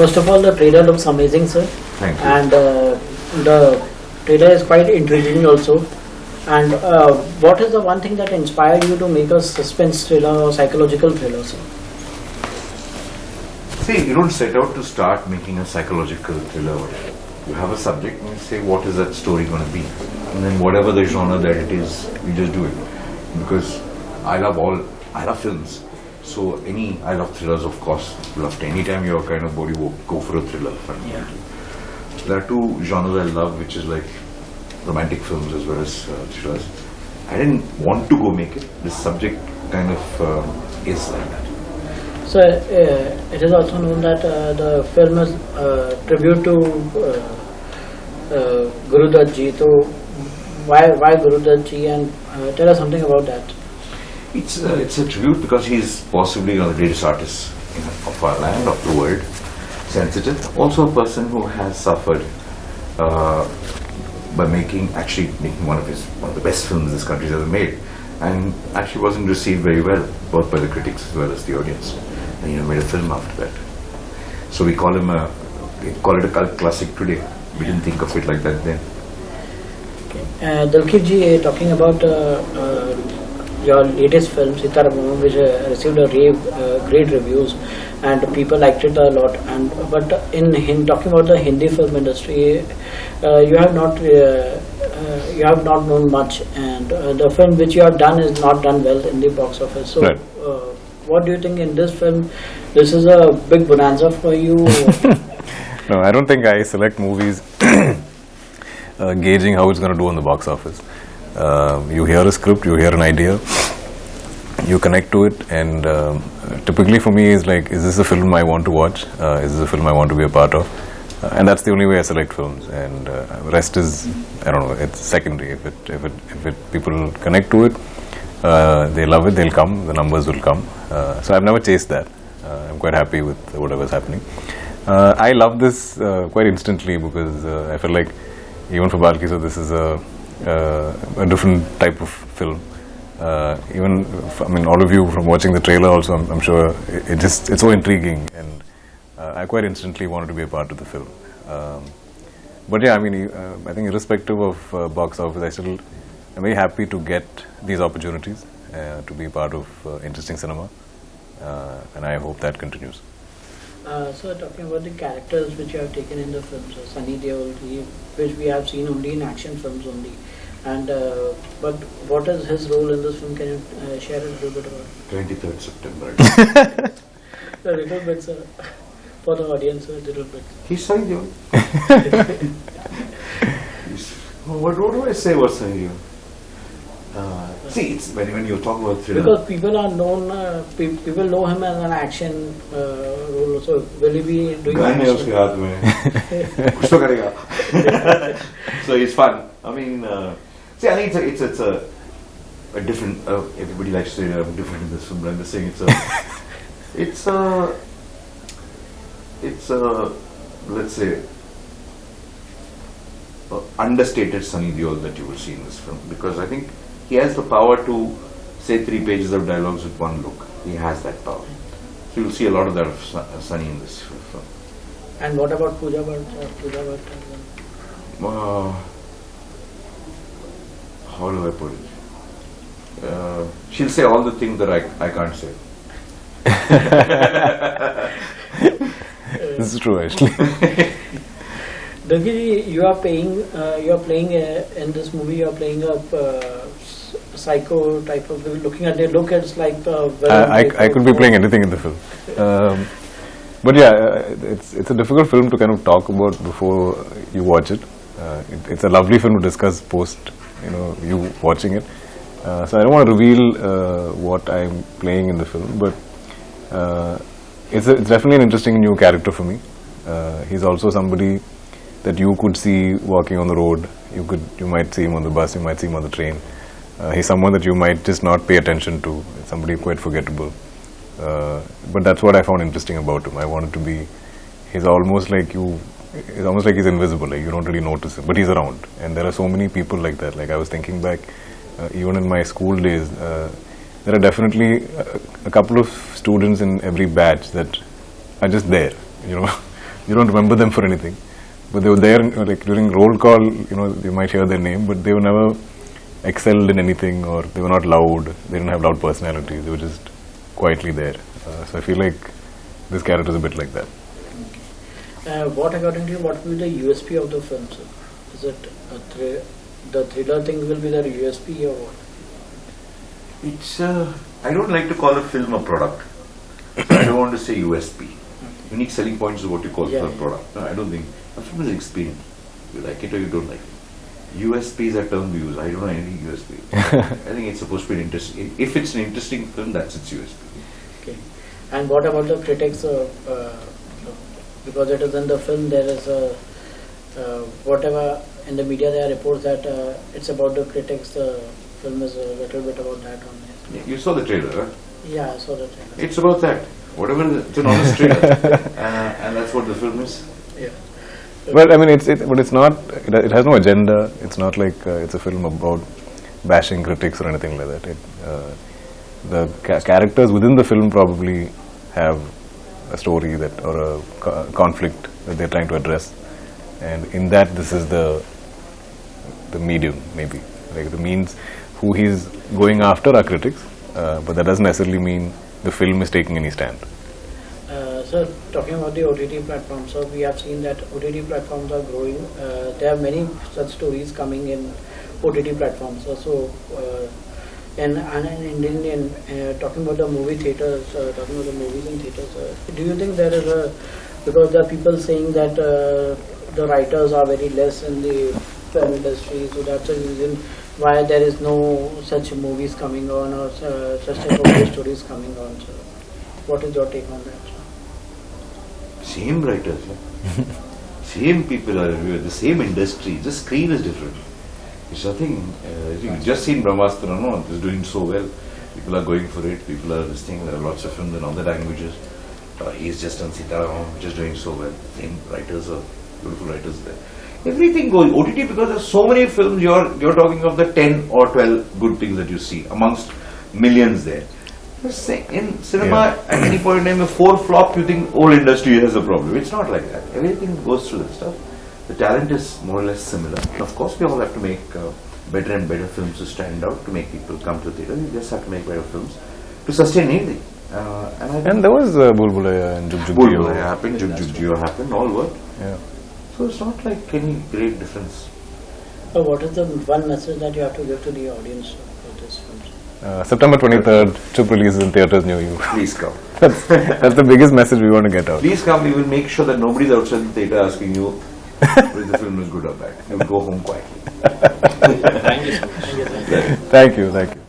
First of all, the trailer looks amazing, sir. Thank you. And the trailer is quite intriguing also. And what is the one thing that inspired you to make a suspense thriller or psychological thriller, sir? See, you don't set out to start making a psychological thriller. You have a subject and you say, what is that story going to be? And then whatever the genre that it is, you just do it. Because I love films. So I love thrillers, of course. Anytime you're kind of bored, you go for a thriller. Yeah. There are two genres I love, which is like romantic films as well as thrillers. I didn't want to go make it. This subject kind of is like that. So it is also known that the film is tribute to Guru Dutt Ji. So why Guru Dutt Ji, and tell us something about that. It's a tribute because he's possibly one of the greatest artists of our land, of the world. Sensitive, also a person who has suffered by making one of the best films this country's ever made, and actually wasn't received very well, both by the critics as well as the audience. And made a film after that. So we call it a cult classic today. We didn't think of it like that then. Okay. Dulquer ji, talking about your latest film Sita Ramam, which received great reviews and people liked it a lot. But in talking about the Hindi film industry, you have not known much, and the film which you have done is not done well in the box office. So. Right. What do you think in this film? This is a big bonanza for you? No, I don't think I select movies gauging how it's going to do on the box office. You hear a script, you hear an idea, you connect to it, and typically for me is like, is this a film I want to watch? Is this a film I want to be a part of? And that's the only way I select films. And rest is, I don't know, it's secondary. If people connect to it, they love it, they'll come, the numbers will come. So I've never chased that. I'm quite happy with whatever's happening. I love this quite instantly because I feel like even for Balki, so this is a different type of film. All of you from watching the trailer also, I'm sure it's so intriguing, and I quite instantly wanted to be a part of the film. But yeah, I think irrespective of box office, I'm very happy to get these opportunities to be part of interesting cinema, and I hope that continues. So talking about the characters which you have taken in the film, so Sunny Deol, which we have seen only in action films only, and but what is his role in this film? Can you share a little bit about? 23rd September. A little bit, sir, for the audience, a little bit. He's Sunny Deol. What do I say about Sunny Deol? See, it's when you talk about thriller. Because people are known, people know him as an action role. So will he be doing action? Kuch to karega. So it's fun. See, I think it's a different. Everybody likes to say I'm different in this film, but I'm just saying it's a let's say understated Sunny Deol that you will see in this film, because I think he has the power to say 3 pages of dialogues with one look. He has that power. So you'll see a lot of that of Sunny in this film. And what about Pooja Bhatt? How do I put it? She'll say all the things that I can't say. This is true, actually. Dulquer, you are playing in this movie. You are playing a psycho type of. Looking at the look, it's like I could be playing anything in the film. But yeah, it's a difficult film to kind of talk about before you watch it. It's a lovely film to discuss post, you watching it. So I don't want to reveal what I'm playing in the film, but it's definitely an interesting new character for me. He's also somebody that you could see walking on the road. You might see him on the bus, you might see him on the train. He's someone that you might just not pay attention to. It's somebody quite forgettable. But that's what I found interesting about him. I wanted to be, he's almost like he's invisible, like you don't really notice him, but he's around. And there are so many people like that. Like I was thinking back, even in my school days, there are definitely a couple of students in every batch that are just there, you don't remember them for anything. But they were there, like during roll call, you might hear their name, but they were never excelled in anything, or they were not loud. They didn't have loud personalities. They were just quietly there. So I feel like this character is a bit like that. What, according to you, what will be the USP of the film, sir? Is it the thriller thing will be the USP or what? It's I don't like to call a film a product. I don't want to say USP. Unique selling points is what you call for a product. No, I don't think. A film is an experience. You like it or you don't like it. USP is a term we use. I don't know any USP. I think it's supposed to be interesting. If it's an interesting film, that's its USP. Okay. And what about the critics? Because it is in the film, there is whatever in the media there are reports that it's about the critics. The film is a little bit about that only. Yeah, you saw the trailer, right? Yeah, I saw the trailer. It's about that. Whatever, it's an honest trailer. And that's what the film is. Yeah. Well, I mean, but it's not. It has no agenda. It's not like it's a film about bashing critics or anything like that. The characters within the film probably have a story or a conflict that they're trying to address, and in that, this is the medium, maybe, like the means. Who he's going after are critics, but that doesn't necessarily mean the film is taking any stand. So, talking about the OTT platforms, so we have seen that OTT platforms are growing. There are many such stories coming in OTT platforms. And in Indian, talking about the movie theaters, talking about the movies in theaters, do you think there is because there are people saying that the writers are very less in the film industry, so that's the reason why there is no such movies coming on or such type of stories coming on. So, what is your take on that? Same writers, yeah. Same people are everywhere, the same industry, the screen is different. It's nothing, you've just seen Brahmastra, no, it's doing so well. People are going for it, people are listening, there are lots of films in other languages. He's just on Sitaram, just doing so well. Same writers are, beautiful writers there. Everything goes, OTT, because there's so many films, you're talking of the 10 or 12 good things that you see amongst millions there. In cinema, at any point in time, if 4 flop, you think whole industry has a problem. It's not like that. Everything goes through that stuff. The talent is more or less similar. Of course, we all have to make better and better films to stand out, to make people come to the theatre. We just have to make better films to sustain anything. And there was Bulbulaya and Jug Jug Jio. Bulbulaya happened, Jug Jug Jio happened, all worked. Yeah. So it's not like any great difference. So what is the one message that you have to give to the audience for this film? September 23rd, Chup releases in theatres near you. Please come. That's the biggest message we want to get out. Please come, we will make sure that nobody's outside the theatre asking you whether the film is good or bad. You'll go home quietly. Thank you so much. Thank you.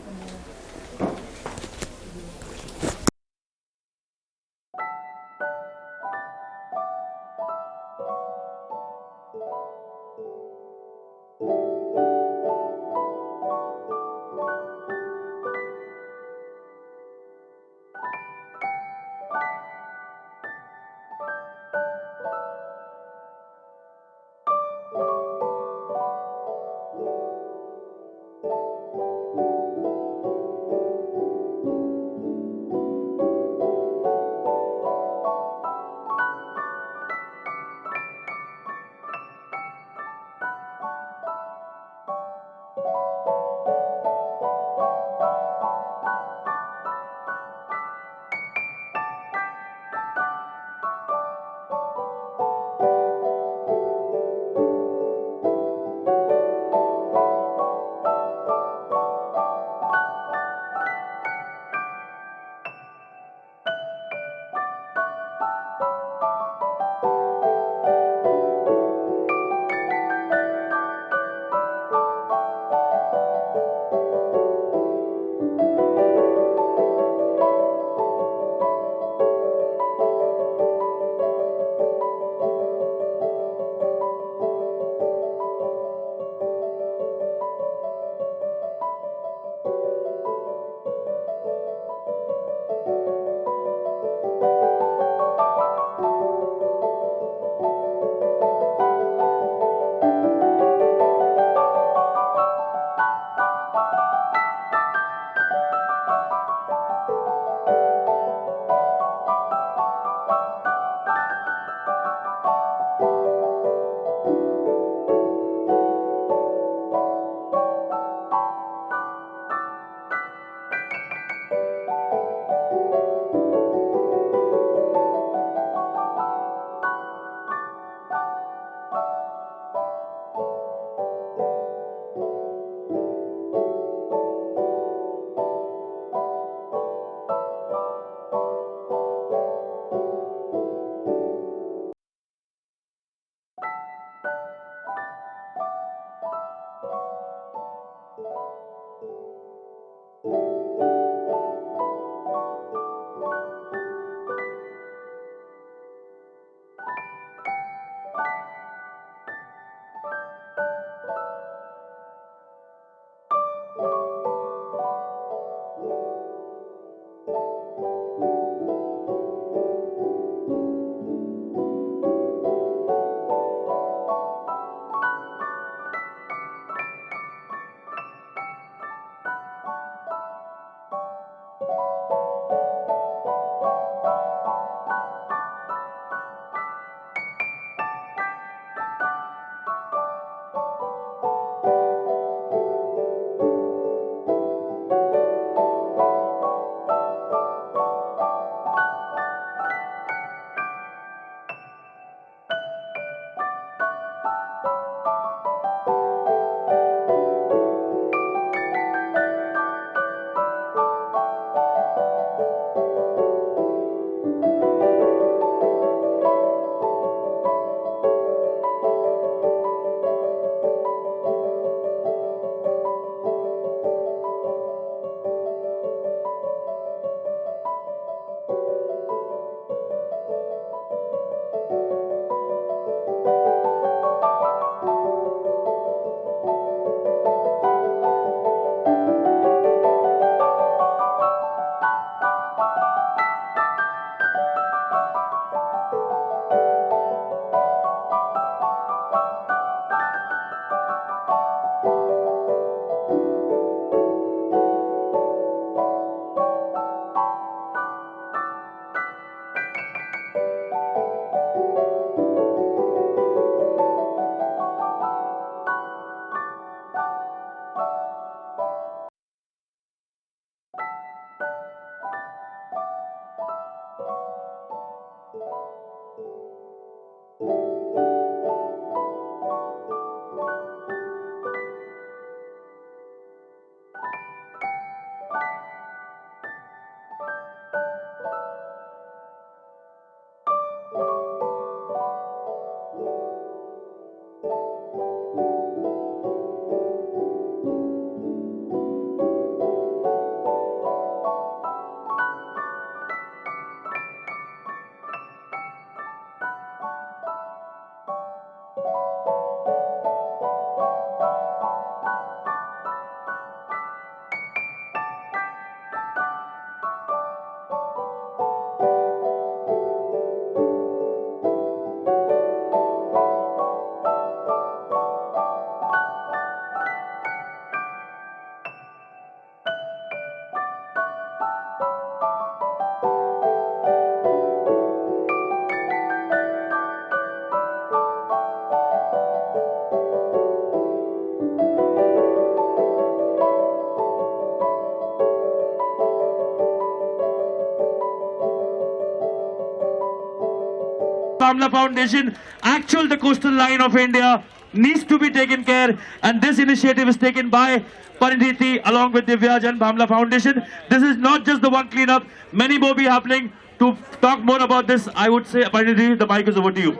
Bamla Foundation, actual the coastal line of India needs to be taken care, and this initiative is taken by Pariniti along with Divyaj and Bamla Foundation. This is not just the one cleanup, many more be happening. To talk more about this, I would say, Pariniti, the mic is over to you.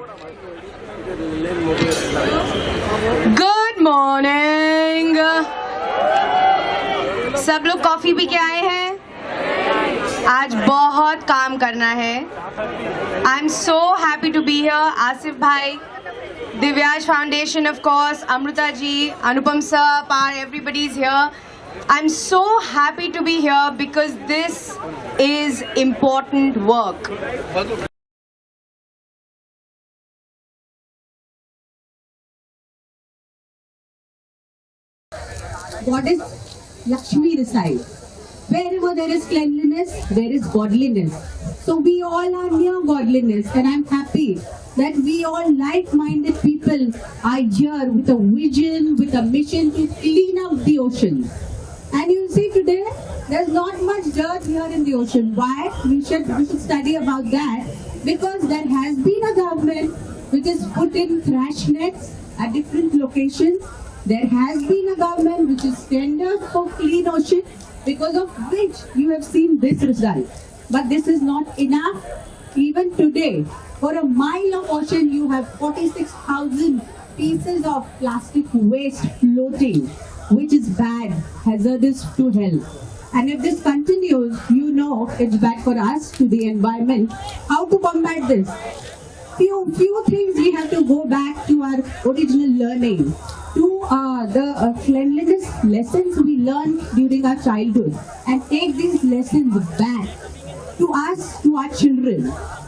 Good morning. सब लोग coffee P के आए हैं? आज बहुत काम करना है। I am so happy to be here. Asif भाई, Divyaj foundation of course, Amrita ji, Anupam sir, पार, everybody is here. I'm so happy to be here because this is important work. Goddess Lakshmi resides. Wherever there is cleanliness, there is godliness. So we all are near godliness, and I'm happy that we all like-minded people are here with a vision, with a mission to clean up the ocean. And you'll see today, there's not much dirt here in the ocean. Why? We should study about that, because there has been a government which has put in trash nets at different locations. There has been a government which is tendered for clean ocean, because of which you have seen this result. But this is not enough. Even today, for a mile of ocean, you have 46,000 pieces of plastic waste floating, which is bad, hazardous to health. And if this continues, you know it's bad for us, to the environment. How to combat this? Few things we have to go back to our original learning. to the cleanliness lessons we learned during our childhood and take these lessons back to us, to our children.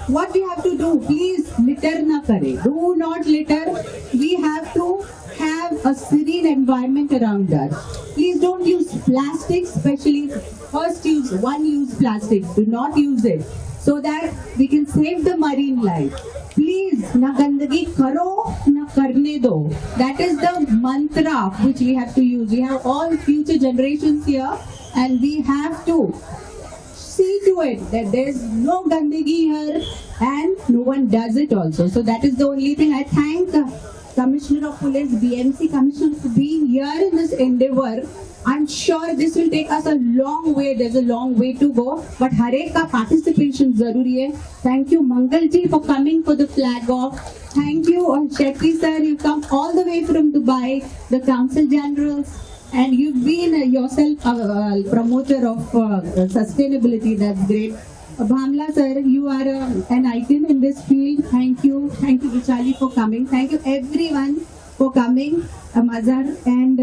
What we have to do, please litter na kare. Do not litter. We have to have a serene environment around us. Please don't use plastic, especially first use, one-use plastic. Do not use it so that we can save the marine life. Please, na gandagi karo, na karne do. That is the mantra which we have to use. We have all future generations here and we have to see to it that there is no gandagi here and no one does it also. So that is the only thing. I thank Commissioner of Police, BMC Commissioner for being here in this endeavor. I'm sure this will take us a long way. There's a long way to go. But har ek ka participation zaruri hai. Thank you Mangal ji for coming for the flag off. Thank you Shetty sir, you come all the way from Dubai, the Council Generals. And you've been yourself a promoter of sustainability. That's great. Bhamla sir, you are an icon in this field. Thank you. Thank you Vichali for coming. Thank you everyone for coming. Mazhar. And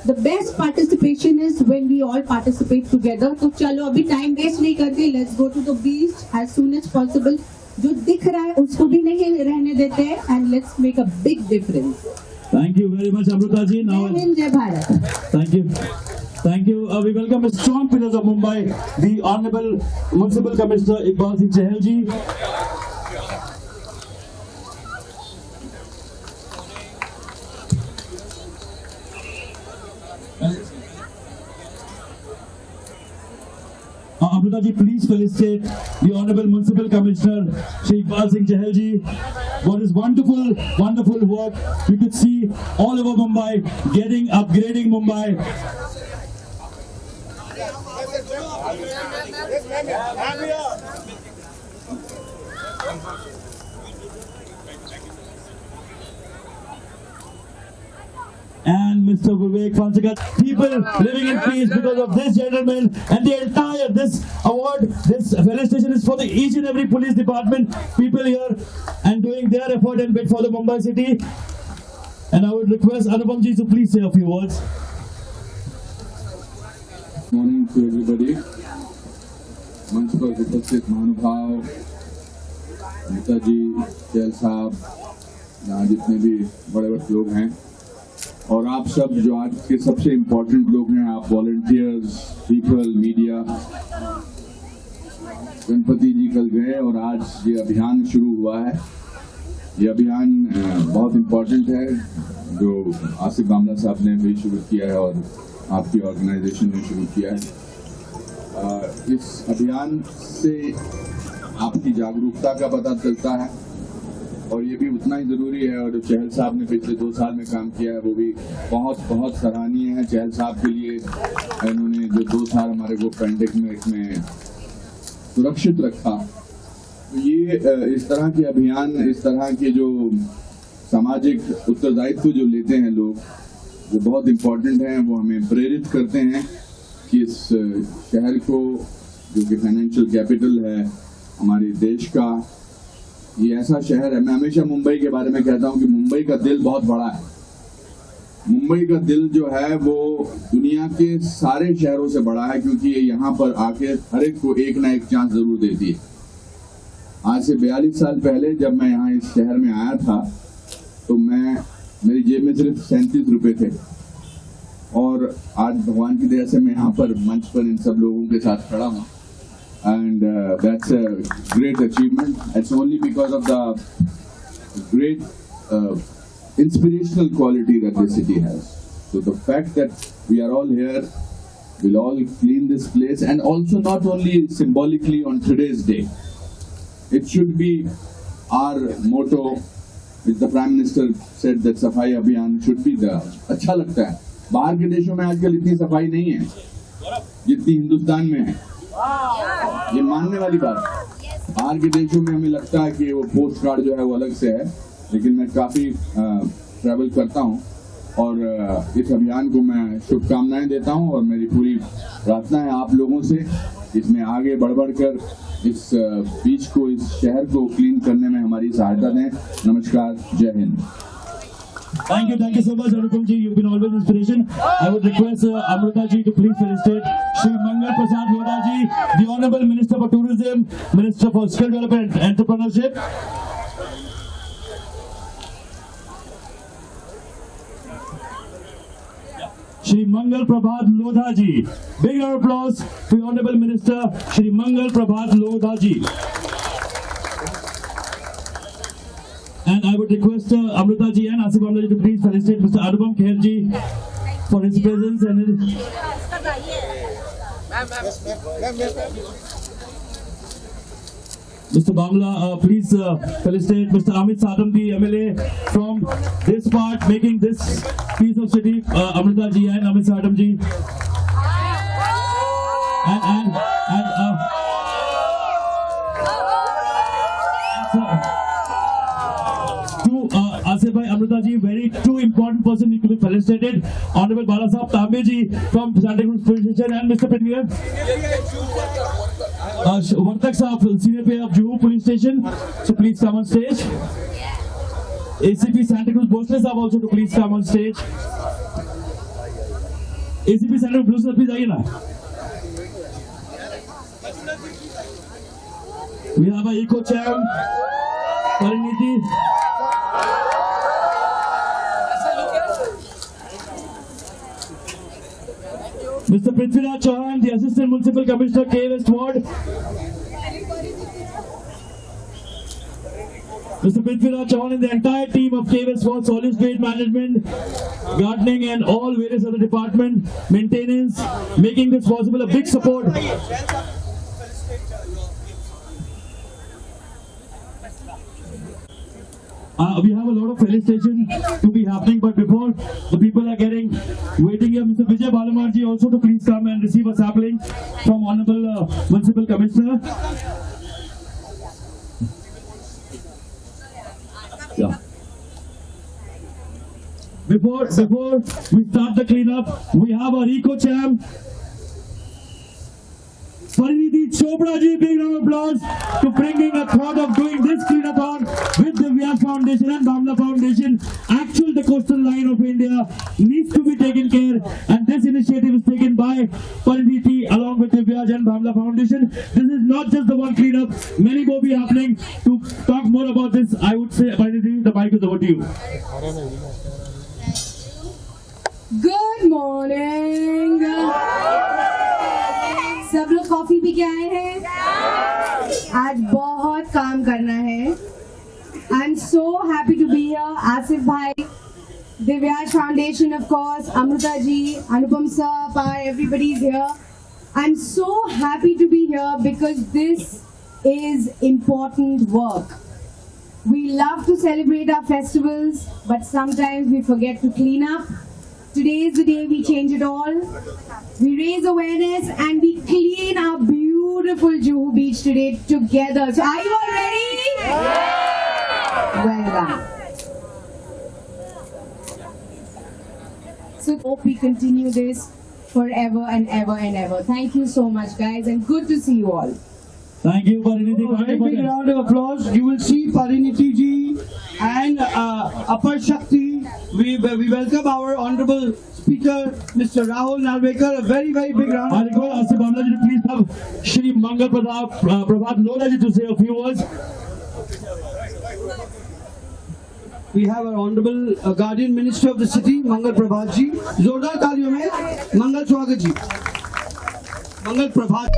the best participation is when we all participate together. So chalo, abhi time waste nahi karte. Let's go to the beach as soon as possible. जो दिख रहा है उसको भी नहीं रहने देते हैं. And let's make a big difference. Thank you very much, Amrita ji. Now, Jai Hind, Jai Bharat. thank you. Thank you. We welcome the strong pillars of Mumbai, the Honorable Municipal Commissioner Balki ji. Amrita ji, please felicitate the Honorable Municipal Commissioner Shri Iqbal Singh Chahal ji for his wonderful, wonderful work. You could see all over Mumbai, upgrading Mumbai. And Mr. Vivek Fonseca, people living in peace because of this gentleman and the entire, this award, this felicitation is for each and every police department, people here and doing their effort and bid for the Mumbai city. And I would request Anupam ji to please say a few words. Morning to everybody. मंच पर उपस्थित महानुभाव, नेताजी, चहल साहब, यहाँ जितने भी बड़े लोग हैं और आप सब जो आज के सबसे इम्पोर्टेंट लोग हैं, आप वॉलंटियर्स, पीपल, मीडिया। गणपति जी कल गए और आज ये अभियान शुरू हुआ है। ये अभियान बहुत इम्पोर्टेंट है जो आसिफ बामला साहब ने भी शुरू किया है और आपकी ऑर्गेनाइजेशन ने शुरू किया है। इस अभियान से आपकी जागरूकता का पता चलता है और ये भी उतना ही जरूरी है। और जो चहल साहब ने पिछले 2 साल में काम किया है वो भी बहुत बहुत सराहनीय है। चहल साहब के लिए इन्होंने जो 2 साल हमारे को पैंडेमिक में सुरक्षित रखा, तो ये इस तरह के अभियान, इस तरह के जो सामाजिक उत्तरदायित्व जो लेते हैं लोग, वो बहुत इम्पोर्टेंट हैं। वो हमें प्रेरित करते हैं कि इस शहर को, जो कि फाइनेंशियल कैपिटल है हमारे देश का, ये ऐसा शहर है। मैं हमेशा मुंबई के बारे में कहता हूँ कि मुंबई का दिल बहुत बड़ा है। मुंबई का दिल जो है वो दुनिया के सारे शहरों से बड़ा है, क्योंकि ये यहाँ पर आके हर एक को एक ना एक चांस जरूर देती है। आज से 42 साल पहले जब मैं यहाँ इस शहर में आया था तो मेरी जेब में सिर्फ 37 रुपए थे और आज भगवान की दया से मैं यहाँ पर मंच पर इन सब लोगों के साथ खड़ा हूँ। And that's a great achievement. It's only because of the great inspirational quality that this city has. So the fact that we are all here, we'll all clean this place, and also not only symbolically on today's day. It should be our motto, which the Prime Minister said that Safai Abhiyan should be the. अच्छा लगता है। बाहर के देशों में आजकल इतनी सफाई नहीं है जितनी हिंदुस्तान में है। ये मानने वाली बात है। बाहर के देशों में हमें लगता है कि वो पोस्ट कार्ड जो है वो अलग से है, लेकिन मैं काफ़ी ट्रैवल करता हूँ और इस अभियान को मैं शुभकामनाएं देता हूँ और मेरी पूरी प्रार्थना है आप लोगों से इसमें आगे बढ़ कर इस बीच को, इस शहर को क्लीन करने में हमारी सहायता दें। नमस्कार, जय Hind. Thank you so much, Anupam ji. You've been always inspiration. I would request Amrita ji to please felicitate Shri Mangal Prasad Lodha ji, the Honorable Minister for Tourism, Minister for Skill Development and Entrepreneurship. Shri Mangal Prabhat Lodha ji. Big round of applause to the Honorable Minister, Shri Mangal Prabhat Lodha ji. And I would request Amrita ji and Asif Amla ji to please felicitate Mr. Anupam Kher ji for his presence and his... Mr. Bamla, please felicitate Mr. Amit Sadam, the MLA from this part, making this piece of city, Amrita ji and Amit Sadam ji. Asif bhai, Amrita ji, very two important person need to be felicitated. Honorable Balasaheb Tambe ji from Santa Cruz Police Station and Mr. Pitwir. Vartak Sahab, Senior PA of Juhu Police Station. So please come on stage. ACP Santa Cruz Bosle Sahab also to please come on stage. ACP Santa Cruz Bosle, please aaiye na. We have a Eco Champ, Pariniti. Mr. Prithviraj Chauhan, the Assistant Municipal Commissioner, K West Ward. Mr. Prithviraj Chauhan and the entire team of K West Ward, Solid Waste Management, Gardening and all various other departments, maintenance, making this possible, a big support. We have a lot of felicitation to be happening, but before the people are waiting here, Mr. Vijay Balamarji also to please come and receive a sapling from Honorable Municipal Commissioner. Yeah. Before we start the cleanup, we have our Eco Champ, Pariniti Chopra ji, big round of applause to bringing a thought of doing this cleanup on with the Vyas Foundation and Bamla Foundation. Actually, the coastal line of India needs to be taken care, and this initiative is taken by Pariniti along with the Vyas and Bamla Foundation. This is not just the one cleanup, many more be happening. To talk more about this, I would say, Pariniti, the mic is over to you. Good morning. सब लोग coffee P के आए हैं? आज बहुत काम करना है. I'm so happy to be here. Asif bhai, Divyaj Foundation, of course, Amrita ji, Anupam sir, everybody's here. I'm so happy to be here because this is important work. We love to celebrate our festivals, but sometimes we forget to clean up. Today is the day we change it all. We raise awareness and we clean our beautiful Juhu beach today together. So are you all ready? Yeah. Well done. So hope we continue this forever and ever and ever. Thank you so much, guys, and good to see you all. Thank you, Pariniti. A very big round of applause. You will see Pariniti ji and Apar Shakti. We welcome our Honorable Speaker, Mr. Rahul Nalwekar. A very, very big round of applause. Asif Amla ji, please have Shri Mangal Prabhat Lodha ji to say a few words. We have our Honorable Guardian Minister of the City, Mangal Prabhat ji. Zordar taaliyon mein Mangal Swagat ji. Mangal Prabhat.